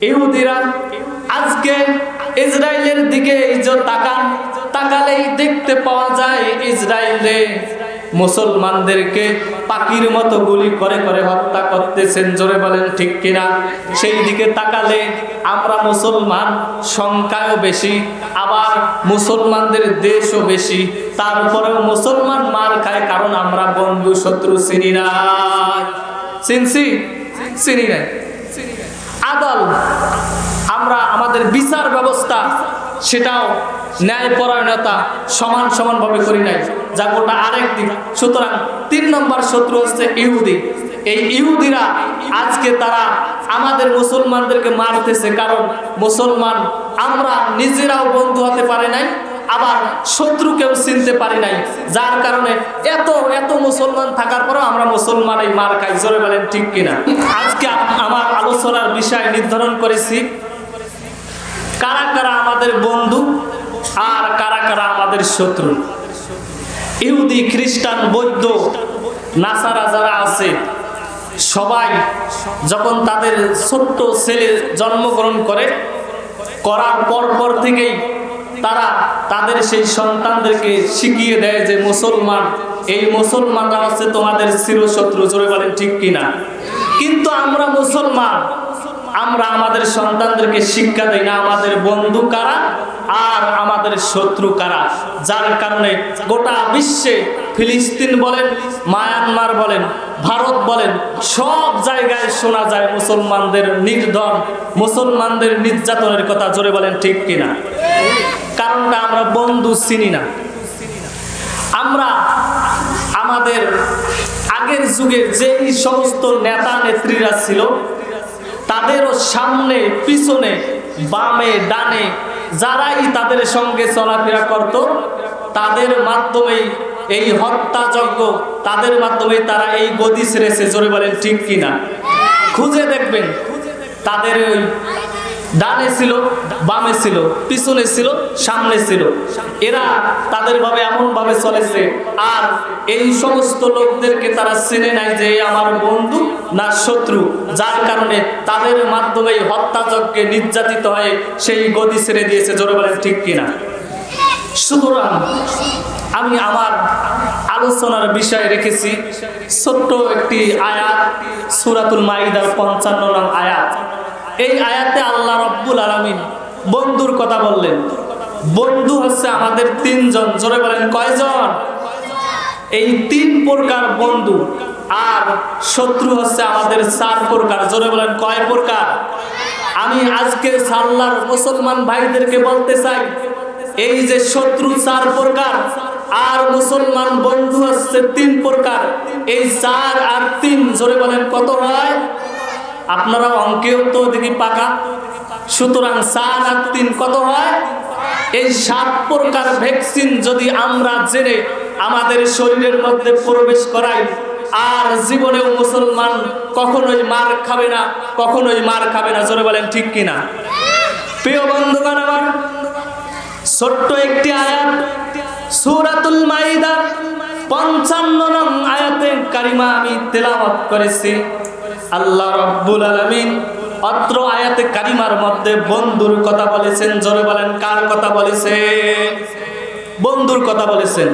ইহুদিরা আজকে ইসরায়েলের দিকে তাকালেই দেখতে পাওয়া যায় ইসরায়েলে মুসলমানদেরকে পাখির মতো গুলি করে করে হত্যা করতেছেন। জোরে বলেন ঠিক কিনা? সেই দিকে তাকালে আমরা মুসলমান সংখ্যাও বেশি, আবার মুসলমানদের দেশও বেশি, তারপরেও মুসলমান মার খায়, কারণ আমরা বন্ধু শত্রু চিনি না। চিনি না। আদল আমরা আমাদের বিচার ব্যবস্থা সেটাও ন্যায়পরায়ণতা সমান ভাবে করি নাই, যা গোটা আরেক দিক। সুতরাং 3 নম্বর শত্রু হচ্ছে ইহুদি। এই ইহুদিরা আজকে তারা আমাদের মুসলমানদেরকে মারতেছে, কারণ মুসলমান আমরা নিজেরাও বন্ধু হতে পারি নাই, আবার শত্রুকেও চিনতে পারি নাই, যার কারণে এত মুসলমান থাকার পরেও আমরা মুসলমানই মার খাই। জোরে বলেন ঠিক কিনা? আজকে আমার আলোচনার বিষয় নির্ধারণ করেছি কারা কারা আমাদের বন্ধু আর কারা কারা আমাদের শত্রু। ইহুদি, খ্রিস্টান, বৌদ্ধ, নাসারা যারা আছে, সবাই যখন তাদের ছোট্ট ছেলে জন্মগ্রহণ করার পর থেকেই তারা তাদের সেই সন্তানদেরকে শিখিয়ে দেয় যে এই মুসলমানরা হচ্ছে তোমাদের চিরশত্রু। জোরে বলেন ঠিক কিনা? কিন্তু আমরা মুসলমান, আমরা আমাদের সন্তানদেরকে শিক্ষা দেই না আমাদের বন্ধু কারা আর আমাদের শত্রু কারা। যার কারণে গোটা বিশ্বে ফিলিস্তিন বলেন, মায়ানমার বলেন, ভারত বলেন, সব জায়গায় শোনা যায় মুসলমানদের নির্ধন, মুসলমানদের নির্যাতনের কথা। জোরে বলেন ঠিক কিনা? কারণটা আমরা বন্ধু চিনি না। আমরা আমাদের আগের যুগের যেই সমস্ত নেতা নেত্রীরা ছিল, তাদেরও সামনে পিছনে বামে ডানে যারাই তাদের সঙ্গে চলাফেরা করত, তাদের মাধ্যমেই এই হত্যাযজ্ঞ, তাদের মাধ্যমেই তারা এই গদি ছেড়েছে। জোরে বলেন ঠিক কিনা? খুঁজে দেখবেন, তাদের ওই ডানে ছিল, বামে ছিল, পিছনে ছিল, সামনে ছিল, এরা তাদের ভাবে এমন ভাবে চলেছে। আর এই সমস্ত লোকদেরকে তারা চিনে নাই যে আমার বন্ধু না শত্রু, যার কারণে তাদের মাধ্যমে হত্যাযজ্ঞে নির্যাতিত হয়ে সেই গদি ছেড়ে দিয়েছে। জোরে বলেন ঠিক কিনা? সুতরাং আমি আমার আলোচনার বিষয় রেখেছি ছোট্ট একটি আয়াত, সূরাতুল মাইদার 55 নং আয়াত। এই আয়াতে আল্লাহ রাব্বুল আলামিন বন্ধুর কথা বললেন। বন্ধু হচ্ছে আমাদের 3 জন। জোরে বলেন কয়জন? এই 3 প্রকার বন্ধু। আর শত্রু হচ্ছে আমাদের 4 প্রকার। জোরে বলেন কয় প্রকার? আমি আজকে আল্লাহর মুসলমান ভাইদেরকে বলতে চাই, এই যে শত্রু 4 প্রকার আর মুসলমান বন্ধু হচ্ছে 3 প্রকার। এই 4 আর 3 জোরে বলেন কত হয়? আপনারা অঙ্কেও তো দেখি পাকা। সুতরাং 4 আর 3 কত হয়? এই 7 প্রকার ভ্যাকসিন যদি আমরা জেনে আমাদের শরীরের মধ্যে প্রবেশ করাই, আর জীবনেও মুসলমান কখনোই মার খাবে না, কখনোই মার খাবে না। জোরে বলেন ঠিক কিনা? প্রিয় বন্ধুগণ, আমার ছোট্ট একটি আয়াত, সূরাতুল মাইদা 55 নং আয়াতে কারিমা আমি তেলাওয়াত করেছি। আল্লাহ রাব্বুল আলামিন অত্র আয়াতে কারিমার মধ্যে বন্ধুর কথা বলেছেন। জোরে বলেন কার কথা বলেছেন? বন্ধুর কথা বলেছেন।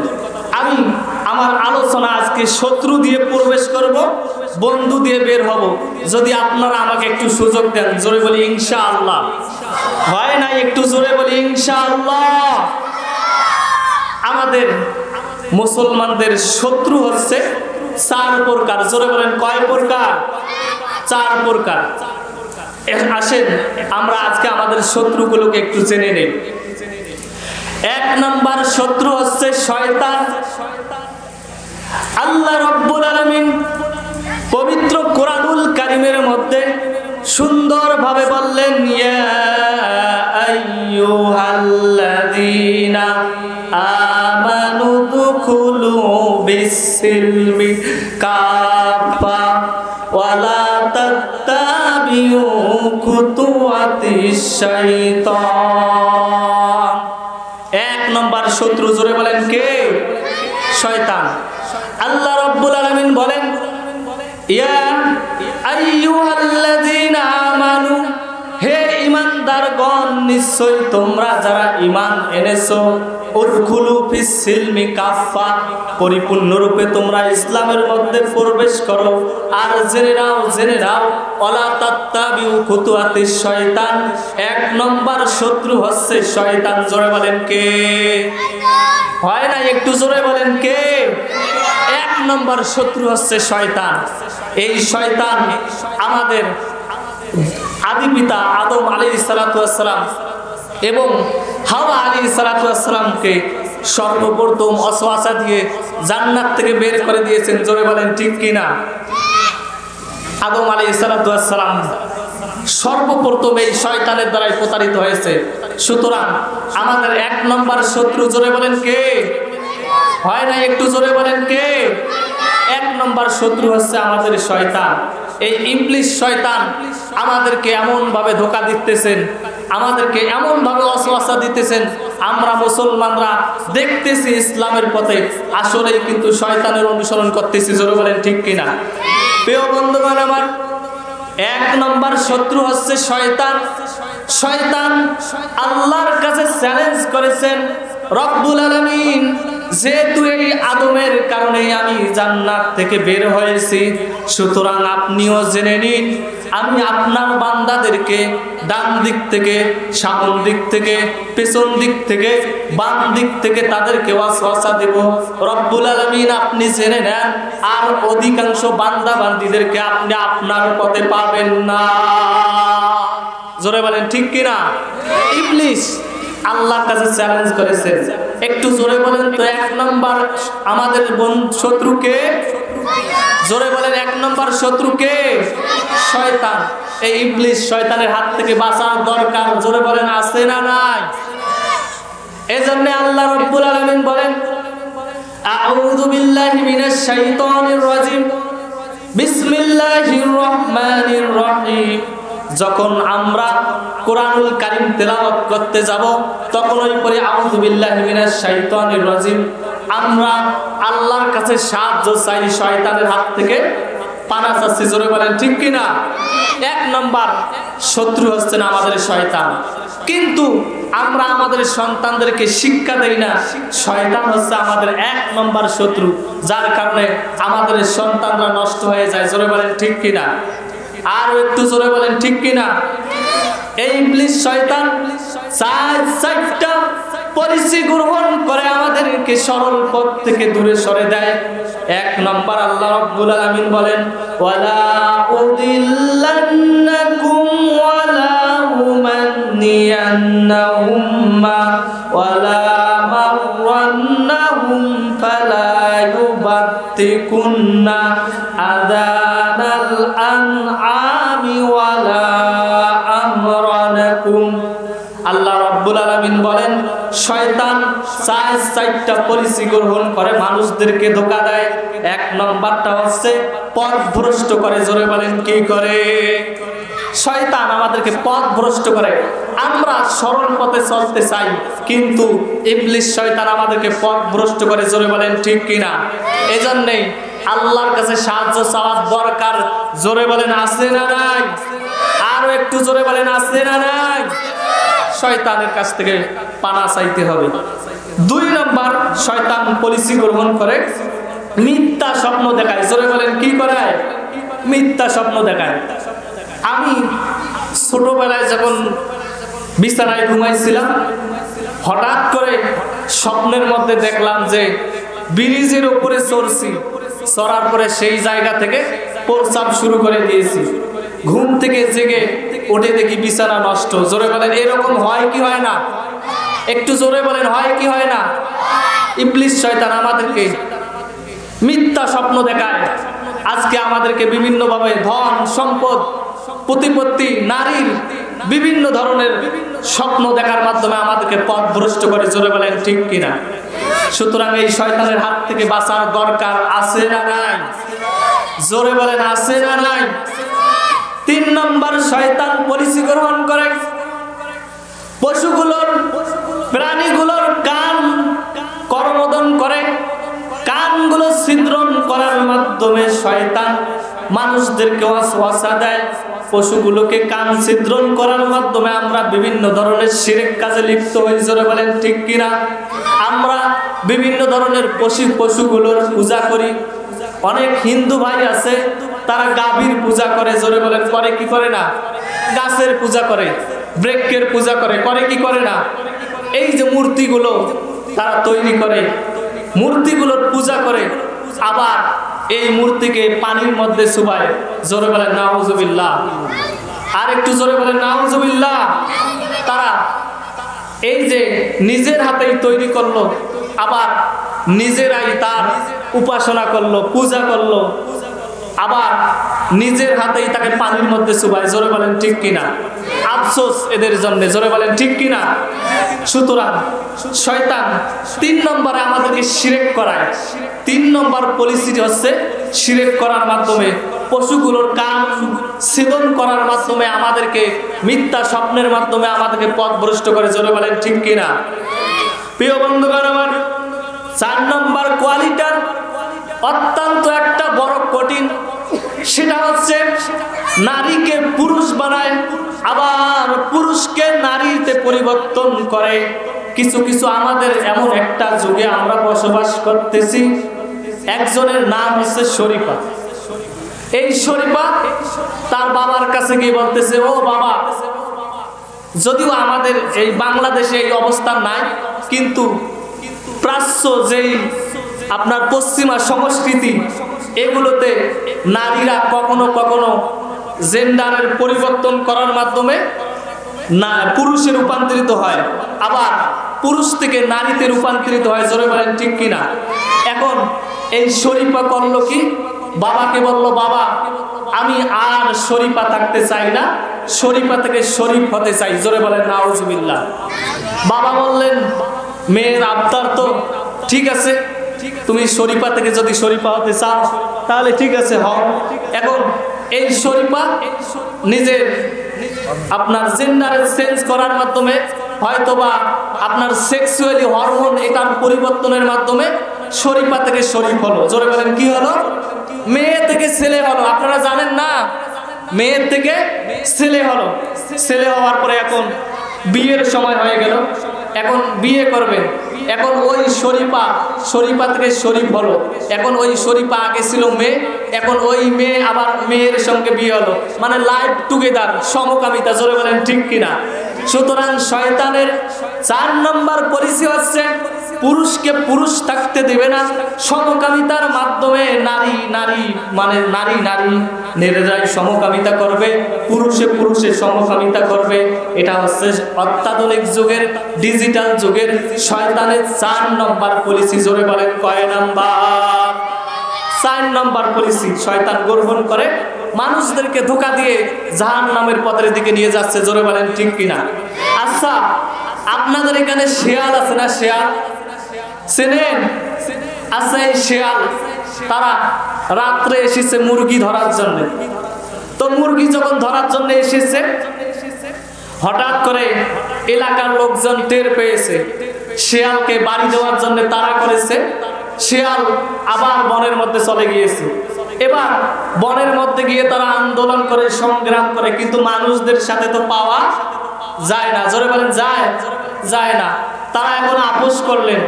আমি আমার আলোচনা আজকে শত্রু দিয়ে প্রবেশ করব, বন্ধু দিয়ে বের হব, যদি আপনারা আমাকে একটু সুযোগ দেন। জোরে বলি ইনশাআল্লাহ। হয় না? একটু জোরে বলি ইনশাআল্লাহ। আমাদের মুসলমানদের শত্রু হচ্ছে 4 প্রকার। জোরে বলেন কয় প্রকার? 4 প্রকার। আসেন আমরা আজকে আমাদের শত্রুগুলোকে একটু জেনে নেই। 1 নম্বর শত্রু হচ্ছে শয়তান। আল্লাহ রাব্বুল আলামিন পবিত্র কোরআনুল কারীমের মধ্যে সুন্দরভাবে বললেন, ইয়া আইয়ুহাল্লাযীনা আমানু দুখুলু বিস-সিলমি কাফা ওয়া লা তাত্তাবিউ খুতুওয়াতিশ শাইতান। 1 নম্বর শত্রু। জোরে বলেন কে? শয়তান। আল্লাহ রাব্বুল আলামিন বলেন, ইয়া আইয়ুহাল্লাযীনা আমানু, হে ইমানদারগণ নিশ্চয় তোমরা যারা ঈমান এনেছো উদখুলু ফিস সিলমি কাফা পরিপূর্ণরূপে তোমরা ইসলামের মধ্যে প্রবেশ করো আর জেনে নাও ওয়ালা তাত্তাবিউ খুতুওয়াতিশ শয়তান এক নম্বর শত্রু হচ্ছে শয়তান জোরে বলেন কে হয় না একটু জোরে বলেন কে এক নম্বর শত্রু হচ্ছে শয়তান এই শয়তান আমাদের আদি পিতা আদম আলাইহিস সালাতু ওয়াস সালাম এবং হাওয়া আলাইহিস সালাতু ওয়াস সালামকে সর্বপ্রথম ওয়াসওয়াসা দিয়ে জান্নাত থেকে বের করে দিয়েছেন জোরে বলেন ঠিক কি না আদম আলাইহিস সালাতু ওয়াস সালাম সর্বপ্রথম এই শয়তানের দ্বারাই প্রতারিত হয়েছে সুতরাং আমাদের এক নম্বর শত্রু জোরে বলেন কে হয় না একটু জোরে বলেন কে এক নম্বর শত্রু হচ্ছে আমাদের শয়তান এই ইবলিস শয়তান আমাদেরকে এমন ভাবে ধোঁকা দিতেছেন আমাদেরকে এমন ভাবে ওয়াসওয়াসা দিতেছেন আমরা মুসলমানরা দেখতেছি ইসলামের পথে আসলে কিন্তু শয়তানের অনুসরণ করতেছি জোরে বলেন ঠিক কিনা প্রিয় বন্ধুগণ আমার এক নম্বর শত্রু হচ্ছে শয়তান শয়তান আল্লাহর কাছে চ্যালেঞ্জ করেছেন রব্বুল আলামিন যেহেতু এই আদমের কারণে আমি জান্নাত থেকে বের হয়েছি সুতরাং আপনিও জেনে নিন আমি আপনার বান্দাদেরকে ডান দিক থেকে সামন দিক থেকে পেছন দিক থেকে বাম দিক থেকে তাদেরকে ওয়াসওয়াসা দেব রব্বুল আলামিন আপনি জেনে নেন আর অধিকাংশ বান্দা বান্দীদেরকে আপনি আপনার পথে পাবেন না জোরে বলেন ঠিক কি না ইবলিস আল্লাহর কাছে চ্যালেঞ্জ করেছে একটু জোরে বলেন তো এক নম্বর আমাদের শত্রুকে জোরে বলেন এক নম্বর শত্রুকে শয়তান এই ইবলিস শয়তানের হাত থেকে বাঁচার দরকার জোরে বলেন আছে না নাই এজন্য আল্লাহ রাব্বুল আলামিন বলেন আউযু বিল্লাহি মিনাশ শাইতানির রাজিম বিসমিল্লাহির রহমানির রহিম যখন আমরা কোরআনুল কারীম তেলাওয়াত করতে যাব তখন ওই পরে আউযু বিল্লাহি মিনাশ শাইতানির রাজিম আমরা আল্লাহর কাছে সাহায্য চাই শয়তানের হাত থেকে পানা চাচ্ছি জোরে বলেন ঠিক কি না এক নম্বর শত্রু হচ্ছে না আমাদের শয়তান কিন্তু আমরা আমাদের সন্তানদেরকে শিক্ষা দেই না শয়তান হচ্ছে আমাদের এক নম্বর শত্রু যার কারণে আমাদের সন্তানরা নষ্ট হয়ে যায় জোরে বলেন ঠিক কি না আর একটু জোরে বলেন ঠিক কি না এই ইবলিস শয়তান চারটা পলিসি গ্রহণ করে আমাদেরকে সরল পথ থেকে দূরে সরে দেয় এক নম্বর আল্লাহ রাব্বুল আলামিন বলেন ওয়ালা উদিল্লান্নাকুম ওয়ালা উমান্নিয়ান্নাহুম ওয়ালা মাররান্নাহুম ফালা ইউবাত্তিকুন্না আযানাল আনআমি ওয়ালা আমরানাকুম আল্লাহ রাব্বুল আলামিন বলেন শয়তান চারটা পলিসি গ্রহণ করে মানুষদেরকে ধোঁকা দেয় এক নম্বরটা হচ্ছে পথভ্রষ্ট করে জোরে বলেন কি করে শয়তান আমাদেরকে পথভ্রষ্ট করে আমরা সরল পথে চলতে চাই কিন্তু ইবলিস শয়তান আমাদেরকে পথভ্রষ্ট করে জোরে বলেন ঠিক কিনা এজন্যই আল্লাহর কাছে সাহায্য চাওয়ার দরকার জোরে বলেন আছে না নাই আর একটু জোরে বলেন আছে না নাই শয়তানের কাছ থেকে পানা চাইতে হবে দুই নম্বর শয়তান পলিসি গ্রহণ করে মিথ্যা স্বপ্ন দেখায় জোরে বলেন কি করায় মিথ্যা স্বপ্ন দেখায় আমি ছোটবেলায় যখন বিছানায় ঘুমাইছিলাম হঠাৎ করে স্বপ্নের মধ্যে দেখলাম যে ব্রিজের উপরে চড়ছি চড়ার পরে সেই জায়গা থেকে প্রস্রাব শুরু করে দিয়েছি ঘুম থেকে জেগে উঠে দেখি বিছানা নষ্ট জোরে বলেন এরকম হয় কি হয় না একটু জোরে বলেন হয় কি হয় না ইবলিস শয়তান আমাদেরকে মিথ্যা স্বপ্ন দেখায় আজকে আমাদেরকে বিভিন্ন ভাবে ধন সম্পদ প্রতিপত্তি নারীর বিভিন্ন ধরনের স্বপ্ন দেখার মাধ্যমে আমাদেরকে পথভ্রষ্ট করে জোরে বলেন ঠিক কিনা সুতরাং এই শয়তানের হাত থেকে বাঁচার দরকার আছে না নাই জোরে বলেন আছে না নাই তিন নম্বর শয়তান পলিসি গ্রহণ করে পশুগুলোর প্রাণীগুলোর কান করমোদন করে কানগুলো ছিদ্রন করার মাধ্যমে শয়তান মানুষদেরকে ওয়াসওয়াসা দেয় পশুগুলোকে কান ছিদ্রন করার মাধ্যমে আমরা বিভিন্ন ধরনের শিরক কাজে লিপ্ত হই, জোরে বলেন ঠিক কিনা? আমরা বিভিন্ন ধরনের পশুগুলোর পূজা করি। অনেক হিন্দু ভাই আছে তারা গাভীর পূজা করে, জোরে বলেন করে কি করে না? গাছের পূজা করে, বৃক্ষের পূজা করে, করে কি করে না? এই যে মূর্তিগুলো তারা তৈরি করে, মূর্তিগুলোর পূজা করে, আবার এই মূর্তিকে পানির মধ্যে চুবায়, জোরে বলেন নাউজুবিল্লাহ। আর একটু জোরে বলেন নাউজুবিল্লাহ। তারা এই যে নিজের হাতেই তৈরি করলো, আবার নিজেরাই তার উপাসনা করলো, পূজা করলো, আবার নিজের হাতেই তাকে পানির মধ্যে চুবায়, জোরে বলেন ঠিক কিনা? আফসোস এদের জন্য, জোরে বলেন ঠিক কিনা? সুতরাং শয়তান 3 নম্বরে আমাদেরকে শিরক করায়। 3 নম্বর পলিসি হচ্ছে শিরক করার মাধ্যমে, পশুগুলোর কান ছেদন করার মাধ্যমে, আমাদেরকে মিথ্যা স্বপ্নের মাধ্যমে আমাদেরকে পথভ্রষ্ট করে, জোরে বলেন ঠিক কিনা? প্রিয় বন্ধুগণ আমার, 4 নম্বর কোয়ালিটি অত্যন্ত একটা বড় কঠিন, সেটা হচ্ছে নারীকে পুরুষ বানায়, আবার পুরুষকে নারীতে পরিবর্তন করে। কিছু কিছু আমাদের এমন একটা যুগে আমরা বসবাস করতেছি, একজনের নাম হচ্ছে শরীফা। এই শরীফা তার বাবার কাছে গিয়ে বলতেছে, ও বাবা, যদিও আমাদের এই বাংলাদেশে এই অবস্থা নাই, কিন্তু প্রাচ্য যেই আপনার পশ্চিমা সংস্কৃতি, এগুলোতে নারীরা কখনো কখনো জেন্ডারের পরিবর্তন করার মাধ্যমে না পুরুষে রূপান্তরিত হয়, আবার পুরুষ থেকে নারীতে রূপান্তরিত হয়, জোরে বলেন ঠিক কিনা? এখন এই শরীফা করলো কি, বাবাকে বলল, বাবা আমি আর শরীফা থাকতে চাই না, শরীফা থেকে শরীফ হতে চাই, জোরে বলেন নাউজুবিল্লাহ। বাবা বললেন, মেয়ের আবদার তো ঠিক আছে, তুমি শরীফা থেকে যদি শরীফা হতে চাও তাহলে ঠিক আছে হও। এখন এই শরীফা নিজের আপনার জেন্ডারের চেঞ্জ করার মাধ্যমে, হয়তোবা আপনার সেক্সুয়ালি হরমোন এটার পরিবর্তনের মাধ্যমে শরীফা থেকে শরীফ হলো, জোরে বলেন কি হলো? মেয়ে থেকে ছেলে হলো। আপনারা জানেন না, মেয়ের থেকে ছেলে হলো। ছেলে হওয়ার পরে এখন বিয়ের সময় হয়ে গেল, এখন বিয়ে করবেন। এখন ওই শরীফা থেকে শরীফ হলো। এখন ওই শরীফা আগে ছিল মেয়ে, এখন ওই মেয়ে আবার মেয়ের সঙ্গে বিয়ে হলো, মানে লাইফ টুগেদার, সমকামিতা, জোরে বলেন ঠিক কিনা? সুতরাং শয়তানের 4 নম্বর পরিচয় হচ্ছে পুরুষকে পুরুষ থাকতে দেবে না, সমকামিতার মাধ্যমে নারী নারী মানে নারী নারী নিজেরাই সমকামিতা করবে, পুরুষে পুরুষে সমকামিতা করবে। এটা হচ্ছে অত্যাধুনিক যুগের, ডিজিটাল যুগের শয়তানের 4 নম্বর পলিসি, জোরে বলেন কয় নাম্বার? 4 নম্বর পলিসি শয়তান গ্রহণ করে মানুষদেরকে ধোঁকা দিয়ে জাহান্নামের পথের দিকে নিয়ে যাচ্ছে, জোরে বলেন ঠিক কিনা? আচ্ছা, আপনাদের এখানে শেয়াল আছে না? শেয়াল চেনেন? আচ্ছা, এই শেয়াল তারা রাত্রে এসেছে মুরগি ধরার জন্য। তো মুরগি যখন ধরার জন্য এসেছে, হঠাৎ করে এলাকার লোকজন টের পেয়েছে, শেয়ালকে বাড়ি দেওয়ার জন্য তাড়া করেছে। শেয়াল আবার বনের মধ্যে চলে গিয়েছে। এবার বনের মধ্যে গিয়ে তারা আন্দোলন করে, সংগ্রাম করে, কিন্তু মানুষদের সাথে তো পাওয়া যায় না, জোরে বলেন যায়? যায় না। তারা এখন আপোষ করলেন।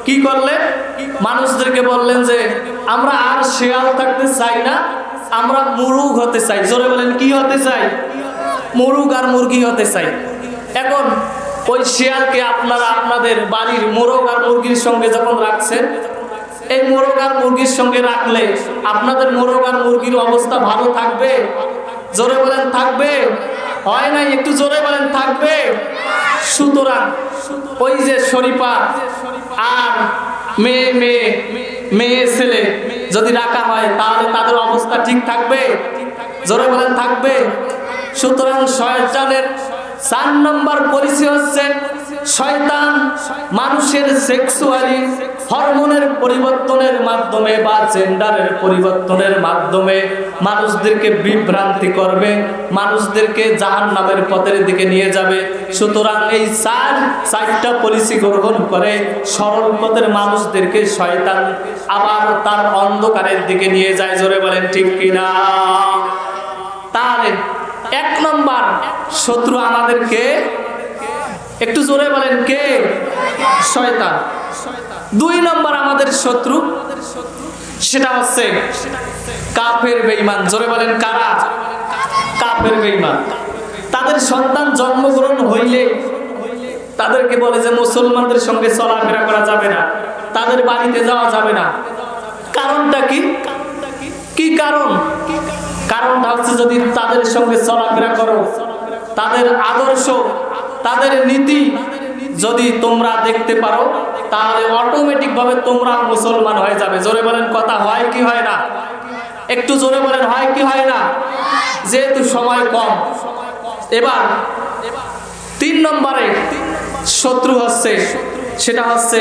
কি করলেন? মানুষদেরকে বললেন যে আমরা আর শেয়াল থাকতে চাই না, আমরা মুরগ হতে চাই, জোরে বলেন কি হতে চাই? মুরগ আর মুরগি হতে চাই। এখন ওই শেয়ালকে আপনারা আপনাদের বাড়ির মোরগ আর মুরগির সঙ্গে যখন রাখছেন, এই মোরগ আর মুরগির সঙ্গে রাখলে আপনাদের মোরগ আর মুরগির অবস্থা ভালো থাকবে? জোরে বলেন থাকবে? হয় নাই? একটু জোরে বলেন থাকবে? সুতরাং ওই যে শরীফা আর মেয়ে ছেলে যদি রাখা হয় তাহলে তাদের অবস্থা ঠিক থাকবে? জোরে বলেন থাকবে? সুতরাং শয়তানের 4 নম্বর পরিচয় হচ্ছে শয়তান মানুষের সেক্সুয়ালি হরমোনের পরিবর্তনের মাধ্যমে বা জেন্ডারের পরিবর্তনের মাধ্যমে মানুষদেরকে বিভ্রান্তি করবে, মানুষদেরকে জাহান্নামের পথের দিকে নিয়ে যাবে। সুতরাং এই 4টা পলিসি গ্রহণ করে সরল পথের মানুষদেরকে শয়তান আবার তার অন্ধকারের দিকে নিয়ে যায়, জোরে বলেন ঠিক কিনা? তাহলে এক নম্বর শত্রু আমাদেরকে, একটু জোরে বলেন কে? শয়তান। দুই নম্বর আমাদের শত্রু সেটা হচ্ছে কাফের বেঈমান। জোরে বলেন কারা? কাফের বেঈমান। তাদের সন্তান জন্মগ্রহণ হইলে তাদেরকে বলে যে মুসলমানদের সঙ্গে চলাফেরা করা যাবে না, তাদের বাড়িতে যাওয়া যাবে না। কারণটা কি? কি কারণ? কারণটা হচ্ছে যদি তাদের সঙ্গে চলাফেরা করো, তাদের আদর্শ, তাদের নীতি যদি তোমরা দেখতে পারো, তাহলে অটোমেটিক ভাবে তোমরা মুসলমান হয়ে যাবে। জোরে বলেন কথা হয় কি হয় না? একটু জোরে বলেন হয় কি হয় না? যেহেতু সময় কম, এবার তিন নম্বরে শত্রু হচ্ছে সেটা হচ্ছে,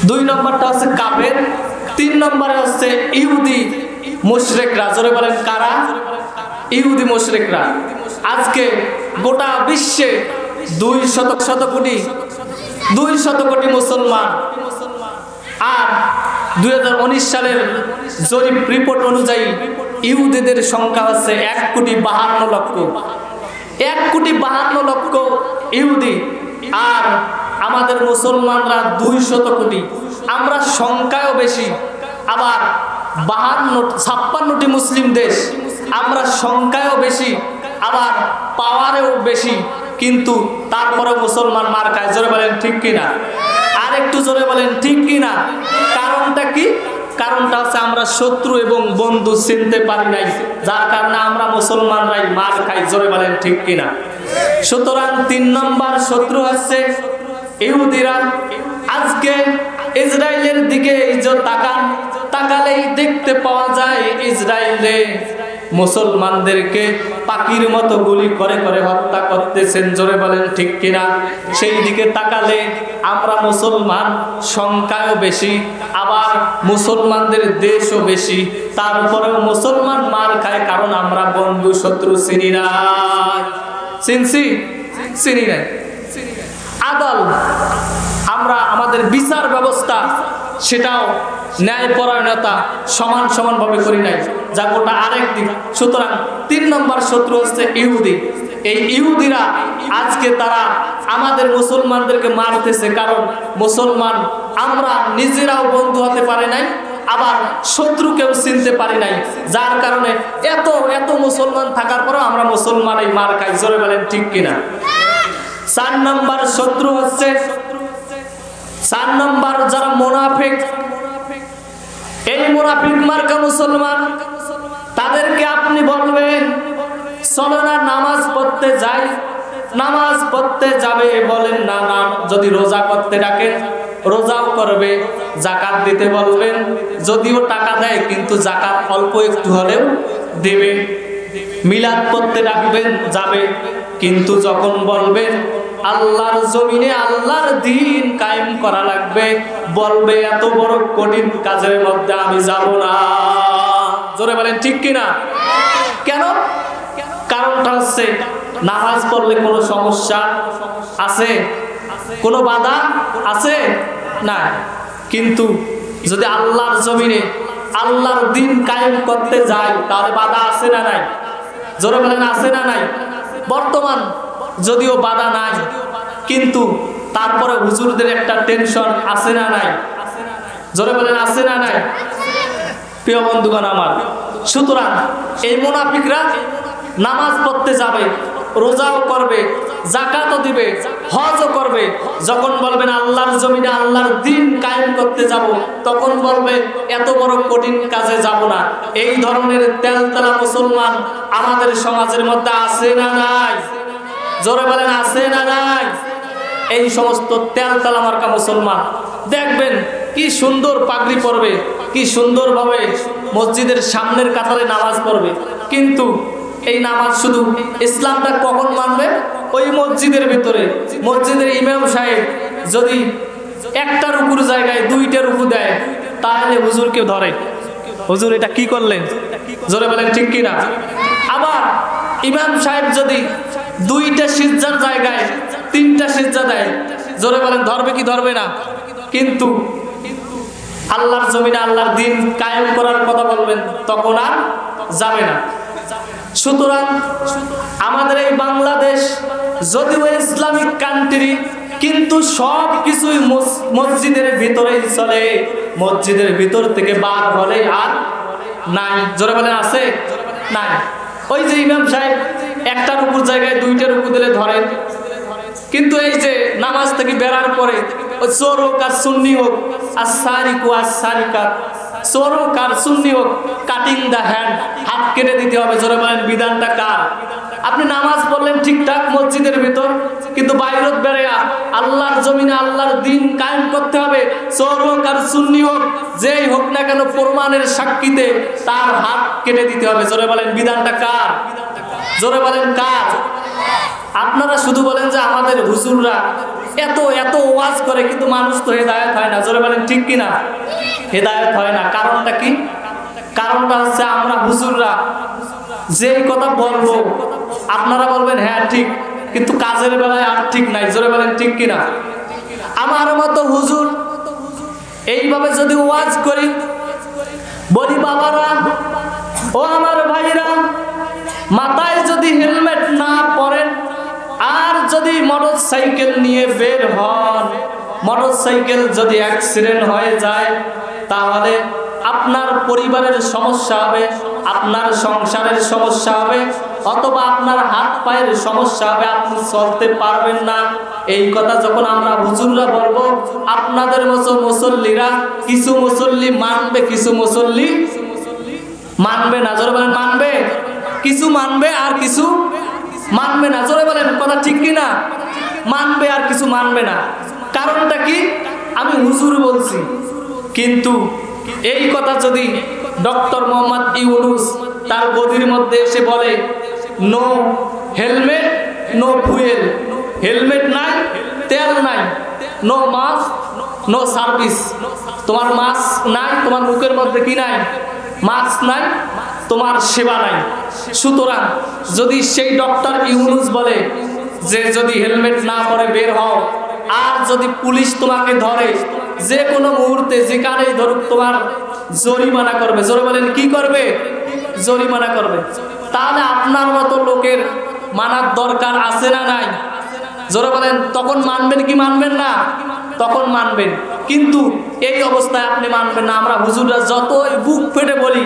দুই নম্বরটা হচ্ছে কাফের, তিন নম্বরে হচ্ছে ইহুদি মুশরিকরা। জোরে বলেন কারা? ইহুদি মুশরিকরা। আজকে গোটা বিশ্বে 200 কোটি মুসলমান, আর 2019 সালের জরিপ রিপোর্ট অনুযায়ী ইহুদিদের সংখ্যা হচ্ছে 1,52,00,000। 1,52,00,000 ইহুদি, আর আমাদের মুসলমানরা 200 কোটি। আমরা সংখ্যায়ও বেশি, আবার 56টি মুসলিম দেশ, আমরা সংখ্যায়ও বেশি, আবার পাওয়ারেও বেশি, কিন্তু তারপরে মুসলমান মার খায়। জোরে বলেন ঠিক কিনা? আর একটু জোরে বলেন ঠিক কিনা? কারণটা কি? কারণটা হচ্ছে আমরা শত্রু এবং বন্ধু চিনতে পারি নাই, যার কারণে আমরা মুসলমানরাই মার খাই। জোরে বলেন ঠিক কিনা? সুতরাং 3 নম্বর শত্রু হচ্ছে ইহুদিরা। আজকে ইসরায়েলের দিকে তাকালেই দেখতে পাওয়া যায় ইসরায়েলে মুসলমানদেরকে পাখির মতো গুলি করে করে হত্যা করতেছেন। জোরে বলেন ঠিক কিনা? সেই দিকে তাকালে আমরা মুসলমান সংখ্যাও বেশি, আবার মুসলমানদের দেশও বেশি, তারপরেও মুসলমান মার খায়, কারণ আমরা বন্ধু শত্রু চিনি না। চিনি না। আদল, আমরা আমাদের বিচার ব্যবস্থা সেটাও ন্যায়পরায়ণতা সমান ভাবে করি নাই, যা গোটা আরেক দিক। সুতরাং 3 নম্বর শত্রু হচ্ছে ইহুদি। এই ইহুদিরা আজকে তারা আমাদের মুসলমানদেরকে মারতেছে, কারণ মুসলমান আমরা নিজেরাও বন্ধু হতে পারে নাই, আবার শত্রুকেও চিনতে পারি নাই, যার কারণে এত মুসলমান থাকার পরেও আমরা মুসলমানই মার খাই। জোরে বলেন ঠিক কিনা? 4 নম্বর শত্রু হচ্ছে 4 নম্বর যারা মুনাফিক। এই মুনাফিক মার্কা মুসলমান, তাদেরকে আপনি বলবেন চলো না নামাজ পড়তে যাই, নামাজ পড়তে যাবে, বলেন না না। যদি রোজা করতে ডাকেন রোজাও করবে, যাকাত দিতে বলবেন, যদিও টাকা দেয় কিন্তু যাকাত অল্প একটু হলেও দেবে। মিলাদ পড়তে ডাকবেন যাবে, কিন্তু যখন বলবেন আল্লাহর জমিনে আল্লাহর দ্বীন কায়েম করা লাগবে, বলবে এত বড় কঠিন কাজের মধ্যে আমি যাব না। জোরে বলেন ঠিক কিনা? কেন? কারণটা হচ্ছে নামাজ পড়লে কোনো সমস্যা আছে? কোনো বাধা আছে? না। কিন্তু যদি আল্লাহর জমিনে আল্লাহর দ্বীন কায়েম করতে যায়, তাহলে বাধা আছে না নাই? জোরে বলেন আছে না নাই? বর্তমান যদিও বাধা নাই, কিন্তু তারপরে হুজুরদের একটা টেনশন আছে না নাই? জোরে বলেন আছে না নাই? প্রিয় বন্ধুগণ আমার, সুতরাং এই মুনাফিকরা নামাজ পড়তে যাবে, রোজাও করবে, যাকাতও দিবে, হজও করবে, যখন বলবেন আল্লাহর জমিনে আল্লাহর দ্বীন কায়েম করতে যাব, তখন বলবে এত বড় কঠিন কাজে যাব না। এই ধরনের তেলতেলা মুসলমান আমাদের সমাজের মধ্যে আছে না নাই? জোরে বলেন আছে না নাই? এই সমস্ত তেলতেলা মার্কা মুসলমান দেখবেন কি সুন্দর পাগড়ি পরবে, কি সুন্দরভাবে মসজিদের সামনের কাতারে নামাজ পড়বে, কিন্তু এই নামাজ শুধু ইসলামটা কখন মানবে? ওই মসজিদের ভিতরে মসজিদের ইমাম সাহেব যদি একটা রুকুর জায়গায় 2টা রুকু দেয়, তাহলে হুজুরকে ধরে, হুজুর এটা কি করলেন? জোরে বলেন ঠিক কিনা? আবার ইমাম সাহেব যদি 2টা সিজদার জায়গায় 3টা সিজদা দেয়, জোরে বলেন ধরবে কি ধরবে না? কিন্তু আল্লাহর জমিনে আল্লাহর দ্বীন কায়েম করার কথা বলবেন, তখন আর যাবে না। সুতরাং আমাদের এই বাংলাদেশ যদিও ইসলামিক কান্ট্রি, কিন্তু সব কিছুই মসজিদের ভিতরেই চলে। মসজিদের ভিতর থেকে বার হলে আর নাই। জোরে বলেন আছে? নাই। ওই যে ইমাম সাহেব একটার উপর জায়গায় দুইটার উপর দিলে ধরেন, কিন্তু এই যে নামাজ থেকে বেরার পরে ওই চোর হোক আর সুন্নি হোক, আর সারিকু আর সারিকা, চোর হোক আর সুন্নি হোক, কাটিং দ্য হ্যান্ড, হাত কেটে দিতে হবে। জোরে বলেন বিধানটা কার? আপনি নামাজ পড়লেন ঠিকঠাক মসজিদের ভিতর, কিন্তু বাইরত বেড়া আল্লাহর জমিনে আল্লাহর দিন কায়েম করতে হবে। চোর হোক আর সুন্নি হোক, যেই হোক না কেন, প্রমাণের সাক্ষীতে তার হাত কেটে দিতে হবে। জোরে বলেন বিধানটা কার? জোরে বলেন কার? আপনারা শুধু বলেন যে আমাদের হুজুররা এত এত ওয়াজ করে, কিন্তু মানুষ তো হেদায়েত হয় না। জোরে বলেন ঠিক কিনা? হেদায়েত হয় না। কারণটা কি? কারণটা হচ্ছে আমরা হুজুররা যেই কথা বলবো আপনারা বলবেন হ্যাঁ ঠিক, কিন্তু কাজের বেলায় আর ঠিক নাই। জোরে বলেন ঠিক কিনা? আমার মতো হুজুর এইভাবে যদি ওয়াজ করি, বলি বাবারা ও আমার ভাইরা, মাথায় যদি হেলমেট না পরেন আর যদি মোটর সাইকেল নিয়ে বের হন, মোটর সাইকেল যদি অ্যাক্সিডেন্ট হয়ে যায়, তাহলে আপনার পরিবারের সমস্যা হবে, আপনার সংসারের সমস্যা হবে, অথবা আপনার হাত পায়ের সমস্যা হবে, আপনি চলতে পারবেন না। এই কথা যখন আমরা হুজুররা বলবো, আপনাদের মতো মুসল্লিরা, কিছু মুসল্লি মানবে, কিছু মুসল্লি মানবে না। জোরে বলেন মানবে? কিছু মানবে আর কিছু মানবে না। জোরে বলেন কথা ঠিক কিনা? মানবে আর কিছু মানবে না। কারণটা কি? আমি হুজুর বলছি, কিন্তু এই কথা যদি ডক্টর মোহাম্মদ ইউনূস তার গদির মধ্যে এসে বলে no helmet no fuel, helmet নাই, তেল নাই, নো মাস্ক নো সার্ভিস, তোমার মাস্ক নাই, তোমার মুখের মধ্যে কি নাই? মাস্ক নাই, তোমার সেবা নাই। সুতরাং যদি সেই ডক্টর ইউনূস বলে যে যদি হেলমেট না পরে বের হও, আর যদি পুলিশ তোমাকে ধরে, যে কোনো মুহূর্তে যেখানেই ধরুক তোমার জরিমানা করবে। জোরে বলেন কি করবে? জরিমানা করবে। তাহলে আপনার মতো লোকের মানার দরকার আছে না নাই? জোরে বলেন তখন মানবেন কি মানবেন না? তখন মানবেন, কিন্তু এই অবস্থায় আপনি মানবেন না। আমরা হুজুররা যতই বুক ফেটে বলি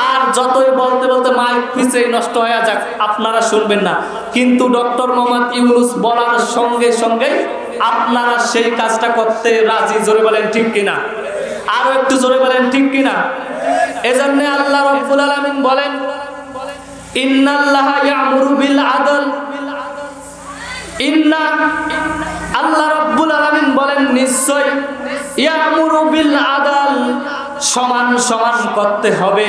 আর যতই বলতে বলতে মাইক পিছেই নষ্ট হয়ে যাক, আপনারা শুনবেন না। কিন্তু ডক্টর মোহাম্মদ ইউনূস বলার সঙ্গে সঙ্গে আপনারা সেই কাজটা করতে রাজি। জোরে বলেন ঠিক কিনা? আরো একটু জোরে বলেন ঠিক কিনা? এজন্য আল্লাহ রাব্বুল আলামিন বলেন ইন্নাল্লাহা ইয়া'মুরু বিল আদল, ইন্না আল্লাহ রাব্বুল আলামিন বলেন নিশ্চয় ইয়া'মুরু বিল আদল, সমান সমান করতে হবে।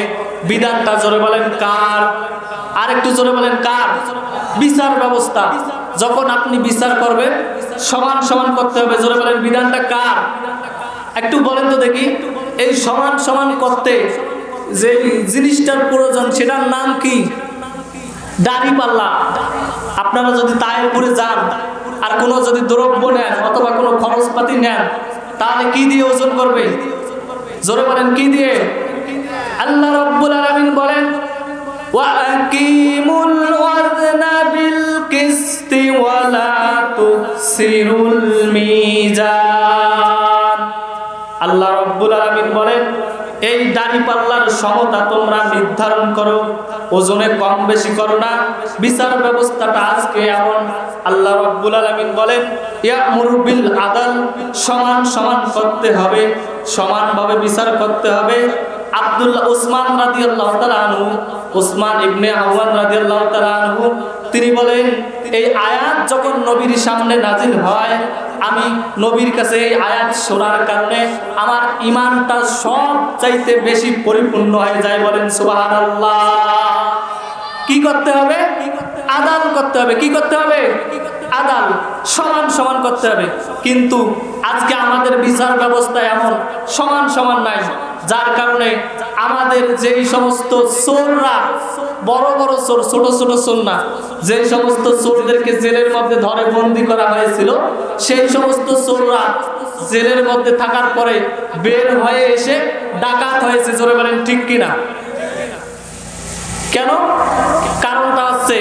বিধানটা জোরে বলেন কার? আর একটু জোরে বলেন কার? বিচার ব্যবস্থা যখন আপনি বিচার করবেন সমান সমান করতে হবে। জোরে বলেন বিধানটা কার? একটু বলেন তো দেখি, এই সমান সমান করতে যে জিনিসটার প্রয়োজন সেটার নাম কি? দাড়িপাল্লা। আপনারা যদি তায়ের উপরে যান আর কোনো যদি দ্রব্য নেন অথবা কোনো খরচপাতি নেন, তাহলে কি দিয়ে ওজন করবে? জোরে বলেন কি দিয়ে? আল্লাহ রাব্বুল আলামিন বলেন ওয়া আকিমুল ওয়াজনা বিল কিসতি ওয়া লা তুকসিরুল মিজান। আল্লাহ রাব্বুল আলামিন বলেন এই দাড়িপাল্লার সমতা তোমরা নির্ধারণ করো, ওজনে কম বেশি করো না। বিচার ব্যবস্থাটা আজকে এমন। আল্লাহ রাব্বুল আলামিন বলেন ইয়া'মুরু বিল আদল, সমান সমান করতে হবে, সমানভাবে বিচার করতে হবে। আব্দুল্লাহ উসমান রাদিয়াল্লাহু তাআলা আনহু, উসমান ইবনে আফফান রাদিয়াল্লাহু তাআলা আনহু, তিনি বলেন এই আয়াত যখন নবীর সামনে নাজিল হয়, আমি নবীর কাছে এই আয়াত শোনার কারণে আমার ঈমানটা সব চাইতে বেশি পরিপূর্ণ হয়ে যায়। বলেন সুবহানাল্লাহ। কি করতে হবে? আদাল করতে হবে। কি করতে হবে? আদাল, সমান সমান করতে হবে। কিন্তু আজকে আমাদের বিচার ব্যবস্থা এমন সমান সমান নাই, যার কারণে আমাদের যেই সমস্ত চোররা, বড় বড় চোর, ছোট ছোট চোর না, যে সমস্ত চোরদেরকে জেলের মধ্যে ধরে বন্দি করা হয়েছিল, সেই সমস্ত চোররা জেলের মধ্যে থাকার পরে বের হয়ে এসে ডাকাত হয়েছে। জোরে বলেন ঠিক কিনা? কেন? কারণটা হচ্ছে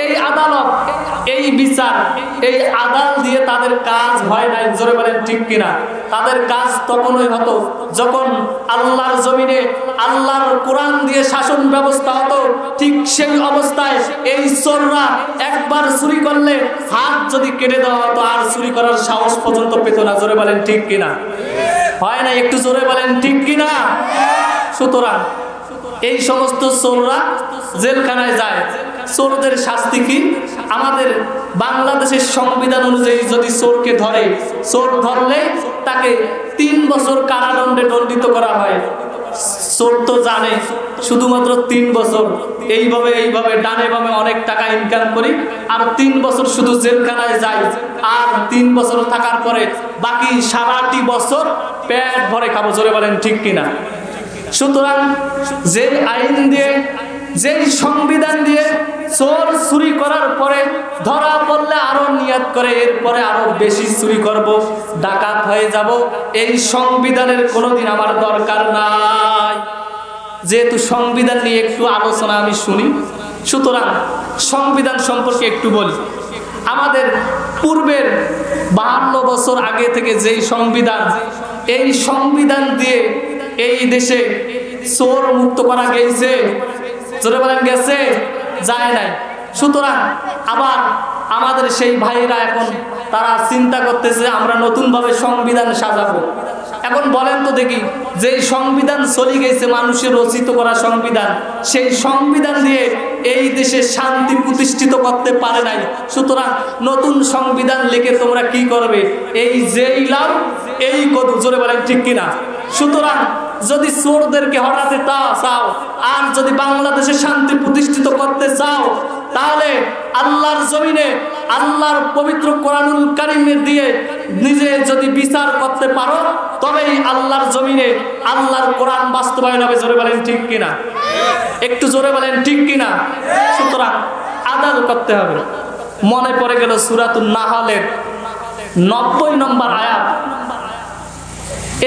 এই আদালত, এই বিচার, এই আদাল দিয়ে তাদের কাজ হয় নাই। জোরে বলেন ঠিক কিনা? তাদের কাজ তখনই হতো যখন আল্লাহর জমিনে আল্লাহর কোরআন দিয়ে শাসন ব্যবস্থা হতো। ঠিক সেই অবস্থায় এই চোররা একবার চুরি করলে হাত যদি কেটে দেওয়া হতো আর চুরি করার সাহস পর্যন্ত পেত না। জোরে বলেন ঠিক কিনা? হয় না? একটু জোরে বলেন ঠিক কিনা? সুতরাং এই সমস্ত চোররা জেলখানায় যায়। চোরদের শাস্তি কি? আমাদের বাংলাদেশের সংবিধান অনুযায়ী যদি চোরকে ধরে, চোর ধরলে তাকে 3 বছর কারাদণ্ডে দণ্ডিত করা হয়। চোর তো জানে শুধুমাত্র 3 বছর, এইভাবে ডানে বামে অনেক টাকা ইনকাম করি, আর 3 বছর শুধু জেলখানায় যাই, আর 3 বছর থাকার পরে বাকি সারাটি বছর পেট ভরে খাবো। জোরে বলেন ঠিক কিনা? সুতরাং যে আইন দিয়ে, যে সংবিধান দিয়ে চোর চুরি করার পরে ধরা পড়লে আরো নিয়ত করে এরপরে আরো বেশি চুরি করব, ডাকাত হয়ে যাব, এই সংবিধানের কোনোদিন আমার দরকার নাই। যেহেতু সংবিধান নিয়ে একটু আলোচনা আমি শুনি, সুতরাং সংবিধান সম্পর্কে একটু বলি। আমাদের পূর্বের 52 বছর আগে থেকে যেই সংবিধান, এই সংবিধান দিয়ে এই দেশে চোর মুক্ত করা গেছে। জোরে বলেন গেছে? যায় নাই। সুতরাং আবার আমাদের সেই ভাইরা এখন তারা চিন্তা করতেছে আমরা নতুনভাবে সংবিধান সাজাবো। এখন বলেন তো দেখি, যে সংবিধান চলে গেছে মানুষের রচিত করা সংবিধান, সেই সংবিধান দিয়ে এই দেশে শান্তি প্রতিষ্ঠিত করতে পারে নাই। সুতরাং নতুন সংবিধান লিখে তোমরা কি করবে? এই যেই লাভ এই কত। জোরে বলেন ঠিক কিনা? সুতরাং যদি চোরদেরকে হটাতে চাও আর যদি বাংলাদেশে শান্তি প্রতিষ্ঠিত করতে চাও, তাহলে আল্লাহর জমিনে আল্লাহর পবিত্র কোরআনুল কারীমের দিয়ে নিজে যদি বিচার করতে পারো, তবেই আল্লাহর জমিনে আল্লাহর কোরআন বাস্তবায়ন হবে। জোরে বলেন ঠিক কিনা? একটু জোরে বলেন ঠিক কিনা? সুতরাং আদাল করতে হবে। মনে পড়ে গেল সূরাতুন নাহলের 90 নম্বর আয়াত।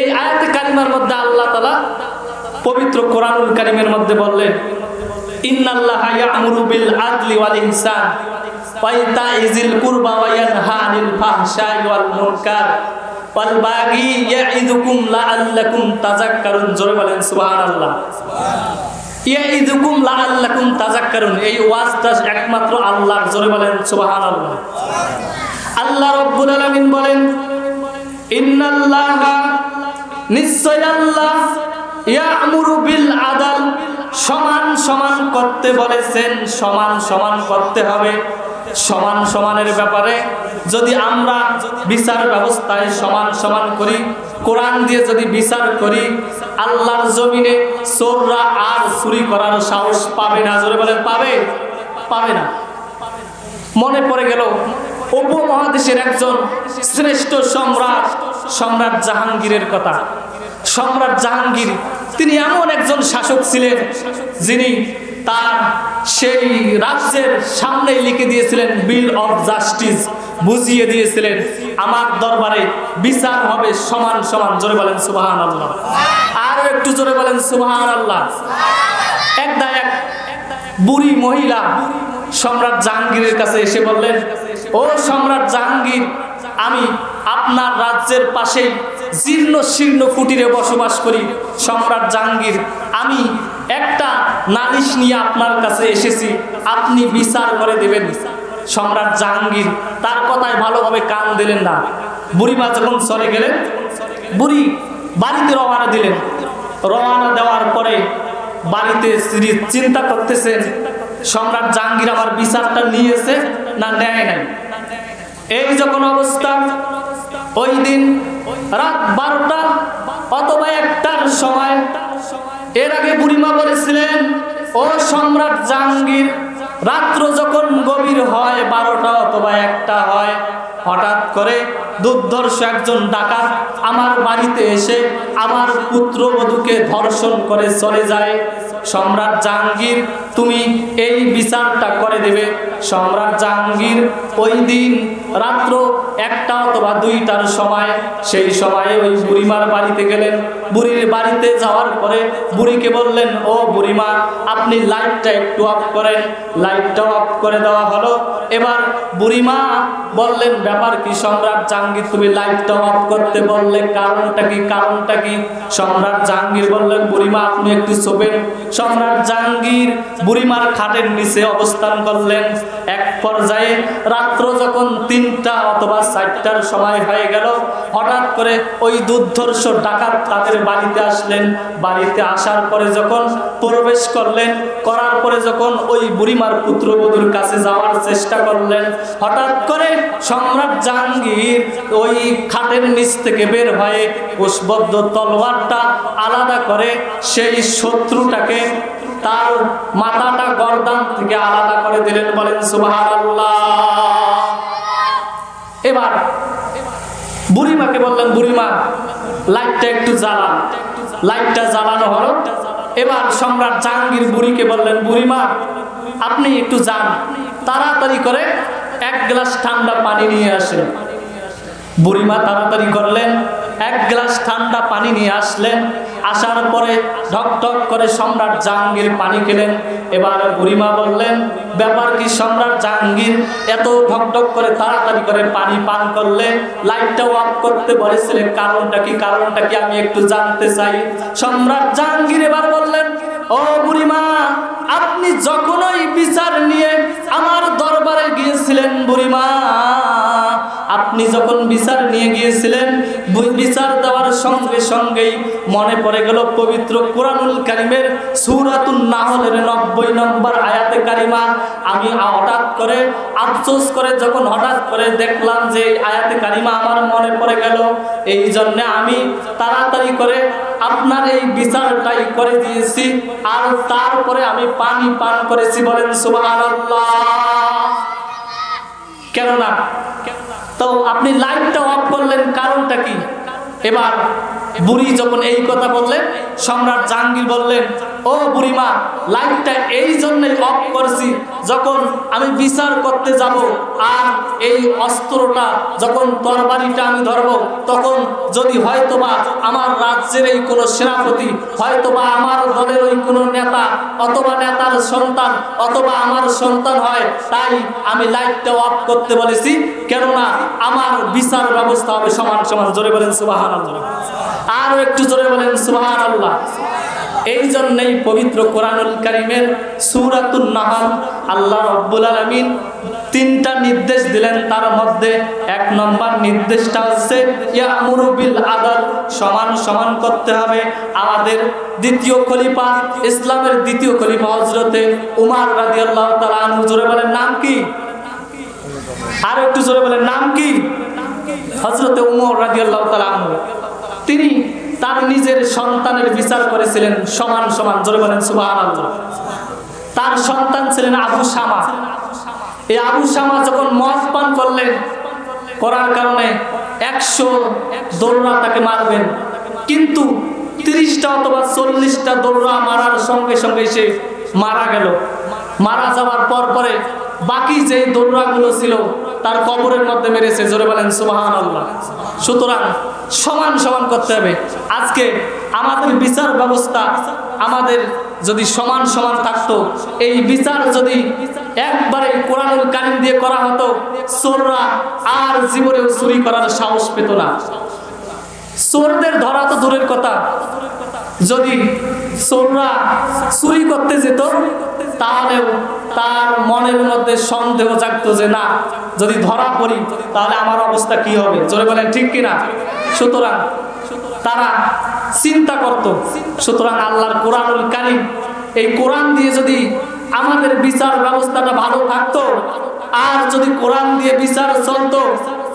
এই আয়াতে কারিমার মধ্যে আল্লাহ তাআলা পবিত্র কোরআনুল কারীমের মধ্যে বললেন, ইন্নাল্লাহা ইয়া'মুরু বিল আদলি ওয়াল ইহসান ওয়া ইতাইযিল কুরবা ওয়া ইয়ানহা আনিল ফাহশাই ওয়াল মুনকার ওয়াল বাগি ইয়া'iদুকুম লাআল্লাকুম তাযাক্কারুন। জোরে বলেন সুবহানাল্লাহ। ইয়া'iদুকুম লাআল্লাকুম তাযাক্কারুন, এই ওয়াজটা একমাত্র আল্লাহর। জোরে বলেন সুবহানাল্লাহ। আল্লাহ রাব্বুল আলামিন বলেন, ইন্নাল্লাহা, নিশ্চয় আল্লাহ, ইয়া'মুরু বিল আদল, সমান সমান করতে বলেছেন। সমান সমান করতে হবে। সমান সমানের ব্যাপারে যদি আমরা বিচার ব্যবস্থায় সমান সমান করি, কোরআন দিয়ে যদি বিচার করি, আল্লাহর জমিনে চোররা আর চুরি করার সাহস পাবে না। জোরে বলেন পাবে? পাবে না। মনে পড়ে গেল উপমহাদেশের একজন শ্রেষ্ঠ সম্রাট জাহাঙ্গীরের কথা। সম্রাট জাহাঙ্গীর তিনি এমন একজন শাসক ছিলেন যিনি তার সেই রাজ্যের সামনে লিখে দিয়েছিলেন বিল অফ জাস্টিস, বুঝিয়ে দিয়েছিলেন আমার দরবারে বিচার হবে সমান সমান। জোরে বলেন সুবহানাল্লাহ। আর একটু জোরে বলেন সুবহানাল্লাহ। এক বুড়ি মহিলা সম্রাট জাহাঙ্গীরের কাছে এসে বললেন, ও সম্রাট জাহাঙ্গীর, আমি আপনার রাজ্যের পাশে জীর্ণ শীর্ণ কুটিরে বসবাস করি। সম্রাট জাহাঙ্গীর, আমি একটা নালিশ নিয়ে আপনার কাছে এসেছি, আপনি বিচার করে দেবেন। সম্রাট জাহাঙ্গীর তার কথায় ভালোভাবে কান দিলেন না। বুড়িমা যখন চলে গেলেন, বুড়ি বাড়িতে রওনা দিলেন। রওনা দেওয়ার পরে বাড়িতে চিন্তা করতেছেন সম্রাট জাহাঙ্গীর আমার বিচারটা নিয়েছে না নেয় নাই। এই যখন অবস্থা, ওই দিন রাত 12টা অথবা 1টার সময়, এর আগে বুড়িমা বলেছিলেন, ও সম্রাট জাহাঙ্গীর, রাত্র যখন গভীর হয় 12টা অথবা 1টা হয়, হঠাৎ করে দুর্ধর্ষ একজন ডাকাত আমার বাড়িতে এসে আমার পুত্রবধূকে ধর্ষণ করে চলে যায়। সম্রাট জাহাঙ্গীর তুমি এই বিচারটা করে দেবে। সম্রাট জাহাঙ্গীর ওই দিন রাত্র 1টা অথবা 2টার সময়, সেই সময়ে ওই বুড়িমার বাড়িতে গেলেন। বুড়ির বাড়িতে যাওয়ার পরে বুড়িকে বললেন, ও বুড়িমা আপনি লাইটটা একটু অফ করেন। লাইটটা অফ করে দেওয়া হলো। এবার বুড়িমা বললেন, ব্যাপার কি সম্রাট জাহাঙ্গীর, তুমি লাইটটা অফ করতে বললে, কারণটা কি? কারণটা কি? সম্রাট জাহাঙ্গীর বললেন, বুড়িমা আপনি একটু শোবেন। সম্রাট জাহাঙ্গীর বুড়িমার খাটের নিচে অবস্থান করলেন। এক পর্যায়ে রাত্র যখন 3টা অথবা 4টার সময় হয়ে গেল, হঠাৎ করে ওই দুর্ধর্ষ ডাকাত তাদের বাড়িতে আসলেন। বাড়িতে আসার পরে যখন প্রবেশ করলেন, করার পরে যখন ওই বুড়িমার পুত্রবধূর কাছে যাওয়ার চেষ্টা করলেন, হঠাৎ করে সম্রাট জাহাঙ্গীর ওই খাটের নিচ থেকে বের হয়ে কোষবদ্ধ তলোয়ারটা আলাদা করে সেই শত্রুটাকে তার মাথাটা গর্দান থেকে আলাদা করে দিলেন। বলেন সুবহানাল্লাহ। এবার বুড়িমাকে বললেন, বুড়িমা লাইটটা একটু জ্বালান। লাইটটা জ্বালানো হলো। এবার সম্রাট জাহাঙ্গীর বুড়িকে বললেন, বুড়িমা আপনি একটু যান, তাড়াতাড়ি করে 1 গ্লাস ঠান্ডা পানি নিয়ে আসেন। বুড়িমা তাড়াতাড়ি করলেন, 1 গ্লাস ঠান্ডা পানি নিয়ে আসলেন। আসার পরে ঢক ঢক করে সম্রাট জাহাঙ্গীর পানি খেলেন। এবার বুড়িমা বললেন, ব্যাপার কি সম্রাট জাহাঙ্গীর, এত ঢক ঢক করে তাড়াতাড়ি করে পানি পান করলে? লাইটটা অফ করতে বলেছিলেন, কারণটা কি? কারণটা কি আমি একটু জানতে চাই। সম্রাট জাহাঙ্গীর এবার বললেন, ও বুড়িমা আপনি যখনই বিচার নিয়ে আমার দরবারে গিয়েছিলেন, বুড়িমা আপনি যখন বিচার নিয়ে গিয়েছিলেন, বিচার দেওয়ার সঙ্গে সঙ্গেই মনে পড়ে গেল পবিত্র কোরআনুল কারীমের সূরাতুন নাহলের 90 নম্বর আয়াতে কারিমা। আমি হঠাৎ করে আফসোস করে যখন হঠাৎ করে দেখলাম যে আয়াতে কারিমা আমার মনে পড়ে গেল, এই জন্য আমি তাড়াতাড়ি করে আপনার এই বিচারটাই করে দিয়েছি, আর তারপরে আমি পানি পান করেছি। বলেন সুবহানাল্লাহ। কেন না? তো আপনি লাইটটা অফ করলেন, কারণটা কি? এবার বুড়ি যখন এই কথা বললেন, সম্রাট জাহাঙ্গীর বললেন, ও বুড়িমা লাইটটা এই জন্যই অফ করছি, যখন আমি বিচার করতে যাব আর এই অস্ত্রটা যখন তরবারিটা আমি ধরবো, তখন যদি হয়তোবা আমার রাজ্যের এই কোনো সেনাপতি, হয়তোবা আমার দলের ওই কোনো নেতা অথবা নেতার সন্তান অথবা আমার সন্তান হয়, তাই আমি লাইটটা অফ করতে বলেছি। কেননা আমার বিচার ব্যবস্থা হবে সমান সমান। জোরে বলেন সুবহানাল্লাহ। আরো একটু জোরে বলেন সুবহানাল্লাহ। এই জন্যই পবিত্র কোরআনুল কারীমের সূরাতুন নাহল আল্লাহ রাব্বুল আলামিন 3টা নির্দেশ দিলেন। তার মধ্যে 1 নম্বর নির্দেশটা হচ্ছে ইয়ামুরু বিল আদল, সমান সমান করতে হবে। আমাদের দ্বিতীয় খলিফা, ইসলামের দ্বিতীয় খলিফা হযরতে উমর রাদিয়াল্লাহু তাআলা আনহু, জোরে বলেন নাম কি? আর একটু জোরে বলেন নাম কি? হযরতে উমর রাদিয়াল্লাহু তাআলা আনহু, তিনি তার নিজের সন্তানের বিচার করেছিলেন সমান সমান। জোরে বলেন সুবহানাল্লাহ। তার সন্তান ছিলেন আবু শামা। এই আবু শামা যখন মদ পান করলেন, করার কারণে 100 দৌড়া তাকে মারবেন, কিন্তু 30টা অথবা 40টা দৌড়া মারার সঙ্গে সঙ্গে সে মারা গেল। মারা যাওয়ার পরে বাকি যেই দৌড়াগুলো ছিল তার কবরের মধ্যে মেরেছে। জোরে বলেন সুবহানাল্লাহ। সুতরাং সমান সমান করতে হবে। আজকে আমাদের বিচার ব্যবস্থা আমাদের যদি সমান সমান থাকতো, এই বিচার যদি একবারে কোরআনুল কারীম দিয়ে করা হতো, চোররা আর জীবনেও চুরি করার সাহস পেত না। চোরদের ধরা তো দূরের কথা, যদি চোররা চুরি করতে যেত তাহলেও তার মনের মধ্যে সন্দেহ জাগতো যে না, যদি ধরা পড়ি তাহলে আমার অবস্থা কি হবে। জোরে বলেন ঠিক কিনা? সুতরাং তারা চিন্তা করত। সুতরাং আল্লাহর কোরআনুল কারীম, এই কোরআন দিয়ে যদি আমাদের বিচার ব্যবস্থাটা ভালো থাকতো, আর যদি কোরআন দিয়ে বিচার চলতো,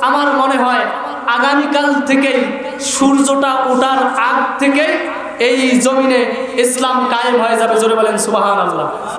আমার মনে হয় আগামীকাল থেকেই সূর্যটা ওঠার আগ থেকে এই জমিনে ইসলাম কায়েম হয়ে যাবে। জোরে বলেন সুবহানাল্লাহ।